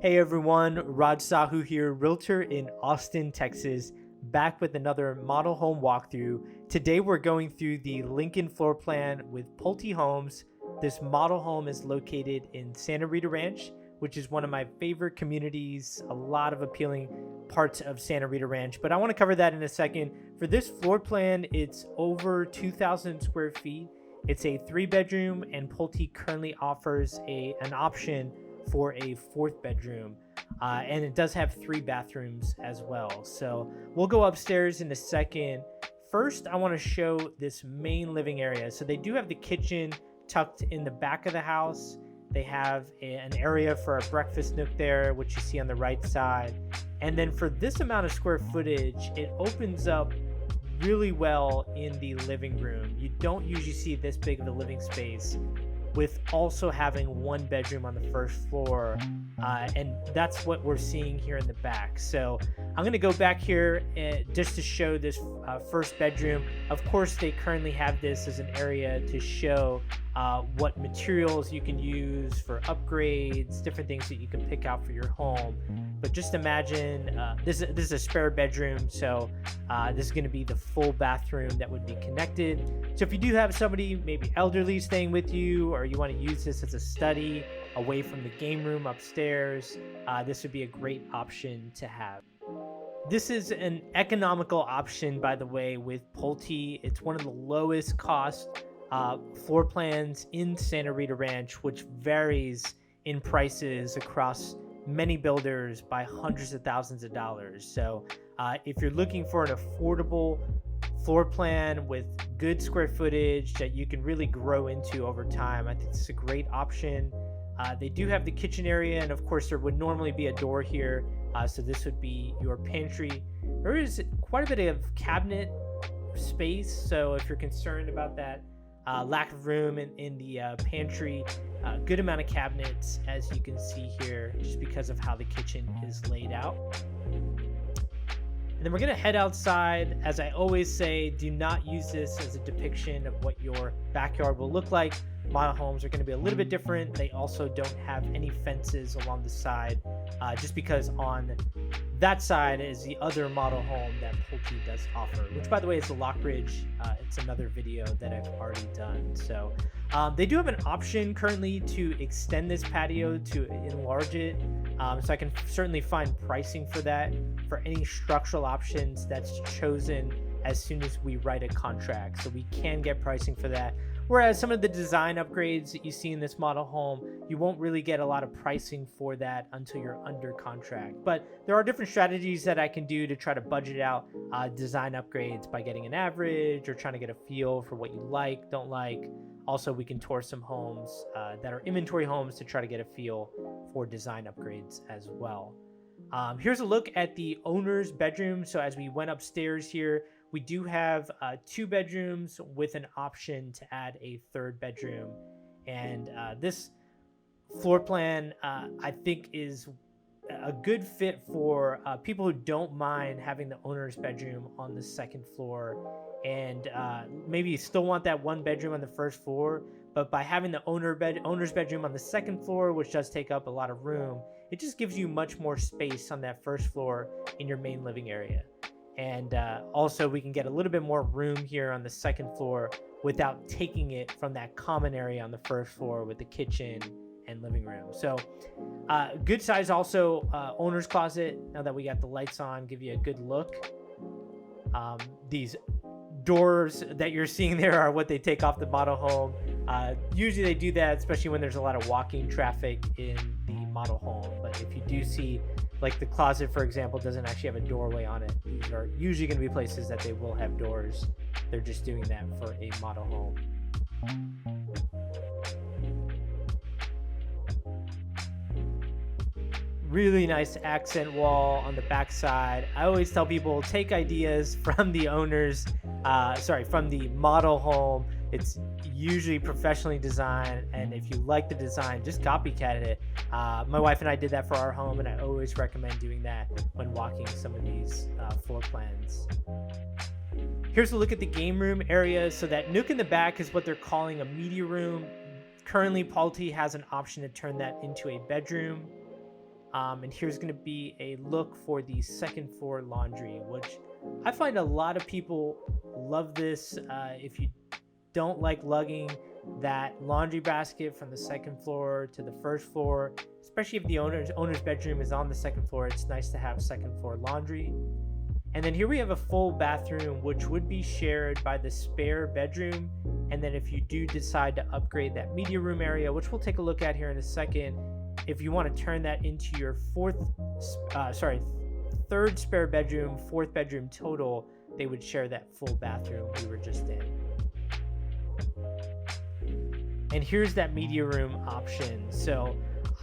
Hey everyone, Raj Sahu here, realtor in Austin, Texas, back with another model home walkthrough. Today we're going through the Lincoln floor plan with PulteHomes. This model home is located in Santa Rita Ranch, which is one of my favorite communities, a lot of appealing parts of Santa Rita Ranch, but I want to cover that in a second. For this floor plan, it's over 2,000 square feet. It's a 3-bedroom, and Pulte currently offers an option for a 4th bedroom, and it does have 3 bathrooms as well. So we'll go upstairs in a second. First, I want to show this main living area. So they do have the kitchen tucked in the back of the house. They have an area for a breakfast nook there, which you see on the right side. And then for this amount of square footage, it opens up really well in the living room. You don't usually see this big of a living space, with also having 1 bedroom on the first floor, and that's what we're seeing here in the back. So I'm going to go back here just to show this first bedroom. Of course, they currently have this as an area to show what materials you can use for upgrades, different things that you can pick out for your home. But just imagine this is a spare bedroom, so this is going to be the full bathroom that would be connected. So if you do have somebody maybe elderly staying with you, or you want to use this as a study away from the game room upstairs, this would be a great option to have. This is an economical option, by the way, with Pulte. It's one of the lowest cost floor plans in Santa Rita Ranch, which varies in prices across many builders by hundreds of thousands of dollars. So if you're looking for an affordable floor plan with good square footage that you can really grow into over time, I think it's a great option. They do have the kitchen area, and of course there would normally be a door here, so this would be your pantry. There is quite a bit of cabinet space, so if you're concerned about that lack of room in the pantry, good amount of cabinets, as you can see here, just because of how the kitchen is laid out. And then we're going to head outside. As I always say, do not use this as a depiction of what your backyard will look like. Model homes are going to be a little bit different. They also don't have any fences along the side, just because on that side is the other model home that Pulte does offer, which, by the way, is the Lockridge. It's another video that I've already done. So they do have an option currently to extend this patio to enlarge it. So I can certainly find pricing for that for any structural options that's chosen as soon as we write a contract. So we can get pricing for that. Whereas some of the design upgrades that you see in this model home, you won't really get a lot of pricing for that until you're under contract. But there are different strategies that I can do to try to budget out design upgrades by getting an average or trying to get a feel for what you like, don't like. Also, we can tour some homes that are inventory homes to try to get a feel for design upgrades as well. Here's a look at the owner's bedroom. So as we went upstairs here, we do have 2 bedrooms with an option to add a 3rd bedroom. And this floor plan, I think, is a good fit for people who don't mind having the owner's bedroom on the 2nd floor, and maybe you still want that 1 bedroom on the 1st floor, but by having the owner's bedroom on the 2nd floor, which does take up a lot of room, it just gives you much more space on that 1st floor in your main living area. And also we can get a little bit more room here on the 2nd floor without taking it from that common area on the 1st floor with the kitchen and living room. So good size also owner's closet. Now that we got the lights on, give you a good look. These doors that you're seeing there are what they take off the model home. Usually they do that, especially when there's a lot of walking traffic in the model home. But if you do see, like the closet, for example, doesn't actually have a doorway on it. These are usually going to be places that they will have doors. They're just doing that for a model home. Really nice accent wall on the back side. I always tell people, take ideas from the owners, from the model home. It's usually professionally designed, and if you like the design, just copycat it. My wife and I did that for our home, and I always recommend doing that when walking some of these floor plans. Here's a look at the game room area. So that nook in the back is what they're calling a media room. Currently, Pulte has an option to turn that into a bedroom. And here's going to be a look for the second floor laundry, which I find a lot of people love this. If you don't like lugging that laundry basket from the second floor to the first floor, especially if the owner's bedroom is on the second floor, it's nice to have second floor laundry. And then here we have a full bathroom, which would be shared by the spare bedroom. And then if you do decide to upgrade that media room area, which we'll take a look at here in a second, if you want to turn that into your third spare bedroom, fourth bedroom total, they would share that full bathroom we were just in. And here's that media room option. So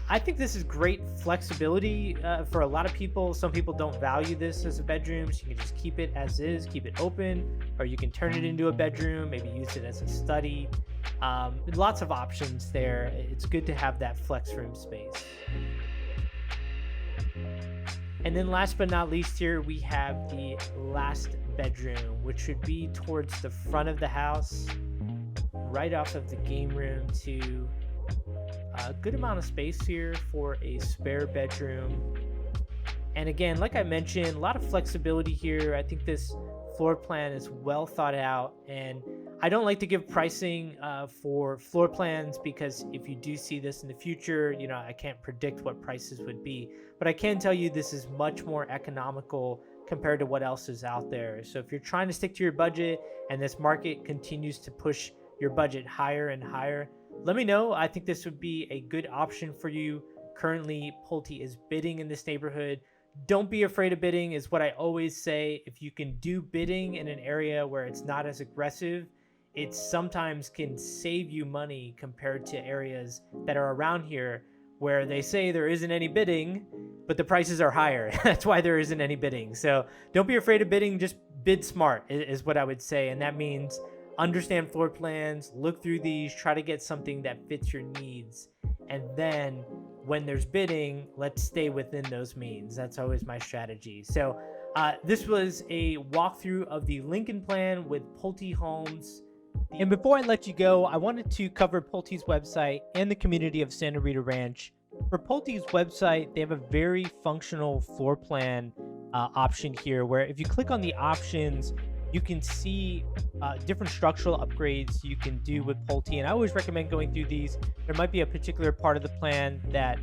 I think this is great flexibility for a lot of people. Some people don't value this as a bedroom, so you can just keep it as is, keep it open, or you can turn it into a bedroom, maybe use it as a study. Lots of options there. It's good to have that flex room space. And then last but not least here, we have the last bedroom, which would be towards the front of the house, right off of the game room, to a good amount of space here for a spare bedroom. And again, like I mentioned, a lot of flexibility here. I think this floor plan is well thought out, and I don't like to give pricing for floor plans, because if you do see this in the future, I can't predict what prices would be, but I can tell you this is much more economical compared to what else is out there. So if you're trying to stick to your budget and this market continues to push your budget higher and higher, let me know. I think this would be a good option for you. Currently, Pulte is bidding in this neighborhood. Don't be afraid of bidding, is what I always say. If you can do bidding in an area where it's not as aggressive, it sometimes can save you money compared to areas that are around here where they say there isn't any bidding, but the prices are higher. That's why there isn't any bidding. So don't be afraid of bidding. Just bid smart is what I would say. And that means understand floor plans, look through these, try to get something that fits your needs. And then when there's bidding, let's stay within those means. That's always my strategy. So this was a walkthrough of the Lincoln plan with PulteHomes. And before I let you go, I wanted to cover Pulte's website and the community of Santa Rita Ranch. For Pulte's website, they have a very functional floor plan option here, where if you click on the options, you can see different structural upgrades you can do with Pulte. And I always recommend going through these. There might be a particular part of the plan that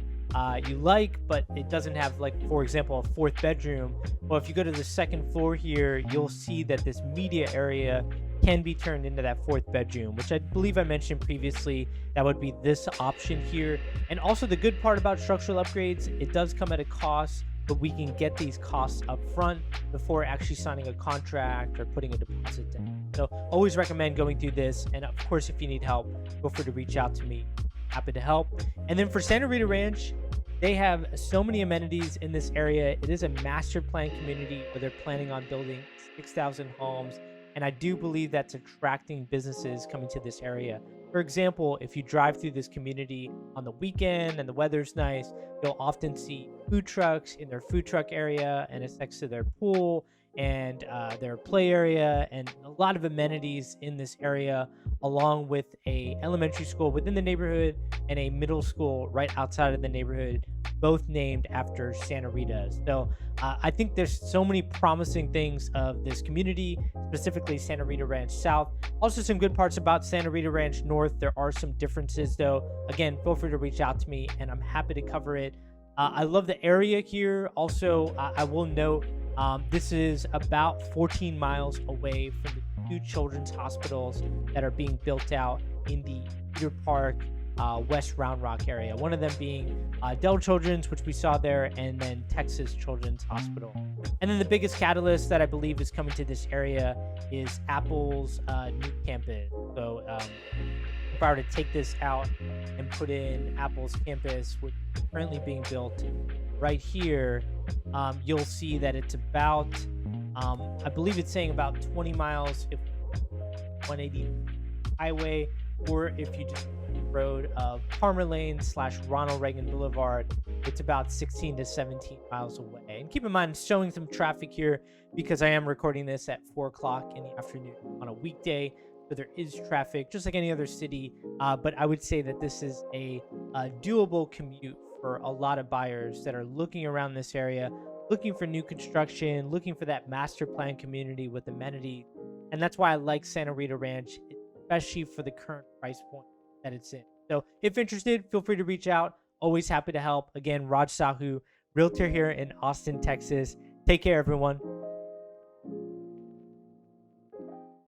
you like, but it doesn't have, like, for example, a fourth bedroom. Well, if you go to the second floor here, you'll see that this media area can be turned into that fourth bedroom, which I believe I mentioned previously. That would be this option here. And also the good part about structural upgrades, it does come at a cost, but we can get these costs up front before actually signing a contract or putting a deposit down. So always recommend going through this. And of course, if you need help, feel free to reach out to me. Happy to help. And then for Santa Rita Ranch, they have so many amenities in this area. It is a master plan community where they're planning on building 6,000 homes. And I do believe that's attracting businesses coming to this area. For example, if you drive through this community on the weekend and the weather's nice, you'll often see food trucks in their food truck area, and it's next to their pool and their play area, and a lot of amenities in this area, along with a elementary school within the neighborhood and a middle school right outside of the neighborhood, both named after Santa Rita. So I think there's so many promising things of this community, specifically Santa Rita Ranch South. Also some good parts about Santa Rita Ranch North. There are some differences though. Again, feel free to reach out to me and I'm happy to cover it. I love the area here. Also, I will note this is about 14 miles away from the two children's hospitals that are being built out in the Cedar Park, West Round Rock area. One of them being Dell Children's, which we saw there, and then Texas Children's Hospital. And then the biggest catalyst that I believe is coming to this area is Apple's new campus. So if I were to take this out and put in Apple's campus, which is currently being built right here, you'll see that it's about, I believe it's saying about 20 miles if 180 highway, or if you just road of Palmer Lane / Ronald Reagan Boulevard, it's about 16 to 17 miles away. And keep in mind, it's showing some traffic here because I am recording this at 4 o'clock in the afternoon on a weekday. So there is traffic, just like any other city. But I would say that this is a doable commute for a lot of buyers that are looking around this area, looking for new construction, looking for that master plan community with amenities. And that's why I like Santa Rita Ranch, especially for the current price point that it's in. So if interested, feel free to reach out. Always happy to help. Again, Raj Sahu, realtor here in Austin, Texas. Take care, everyone.